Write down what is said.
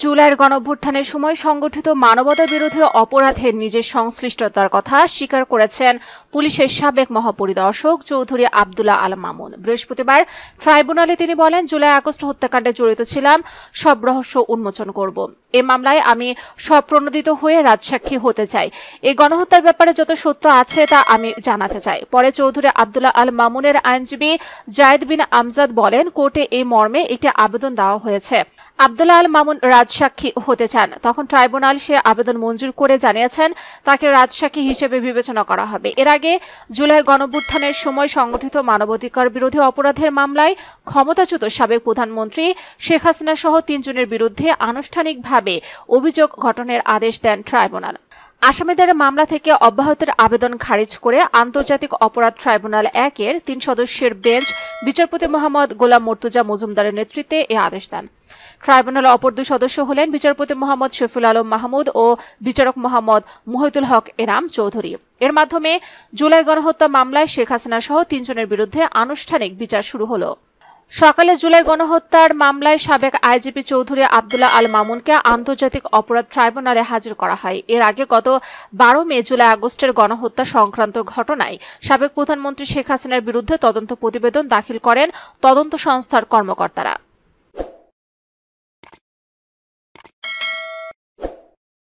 জুলাইয়ের গণঅভ্যুত্থানের সময় সংগঠিত মানবতা বিরোধী অপরাধে নিজের সংশ্লিষ্টতার কথা স্বীকার করেছেন পুলিশের সাবেক মহাপরিদর্শক চৌধুরী আব্দুল্লাহ আল মামুন। বৃহস্পতিবার ট্রাইব্যুনালে তিনি বলেন, জুলাই আগস্ট হত্যাকাণ্ডে জড়িত ছিলাম, সব রহস্য উন্মোচন করব। এ মামলায় আমি স্বপ্রণোদিত হয়ে রাজসাক্ষী হতে চাই। এই গণহত্যার ব্যাপারে যত সত্য আছে তা আমি জানাতে চাই। পরে চৌধুরী আব্দুল্লাহ আল মামুনের আইনজীবী জায়েদ বিন আমজাদ বলেন, কোর্টে এই মর্মে একটি আবেদন দেওয়া হয়েছে। আব্দুল্লাহ আল মামুন রাজসাক্ষী হতে চান। তখন ট্রাইব্যুনাল সে আবেদন মঞ্জুর করে জানিয়েছেন তাকে রাজসাক্ষী হিসেবে বিবেচনা করা হবে। এর আগে জুলাই গণঅভ্যুত্থানের সময় সংগঠিত মানবাধিকার বিরোধী অপরাধের মামলায় ক্ষমতাচ্যুত সাবেক প্রধানমন্ত্রী শেখ হাসিনা সহ ৩ জনের বিরুদ্ধে আনুষ্ঠানিকভাবে অভিযোগ গঠনের আদেশ দেন ট্রাইব্যুনাল। আসামিদের মামলা থেকে অব্যাহতির আবেদন খারিজ করে আন্তর্জাতিক অপরাধ ট্রাইব্যুনাল ১-এর ৩ সদস্যের বেঞ্চ বিচারপতি মোহাম্মদ গোলাম মর্তুজা মজুমদারের নেতৃত্বে এ আদেশ দেন। ট্রাইব্যুনালের অপর ২ সদস্য হলেন বিচারপতি মোহাম্মদ শফিউল আলম মাহমুদ ও বিচারক মোহাম্মদ মুহিতুল হক এনাম চৌধুরী। এর মাধ্যমে জুলাই গণহত্যা মামলায় শেখ হাসিনা সহ ৩ জনের বিরুদ্ধে আনুষ্ঠানিক বিচার শুরু হলো। সকালে জুলাই গণহত্যার মামলায় সাবেক আইজিপি চৌধুরী আব্দুল্লাহ আল মামুনকে আন্তর্জাতিক অপরাধ ট্রাইব্যুনালে হাজির করা হয়। এর আগে গত ১২ মে জুলাই আগস্টের গণহত্যা সংক্রান্ত ঘটনায় সাবেক প্রধানমন্ত্রী শেখ হাসিনার বিরুদ্ধে তদন্ত প্রতিবেদন দাখিল করেন তদন্ত সংস্থার কর্মকর্তারা।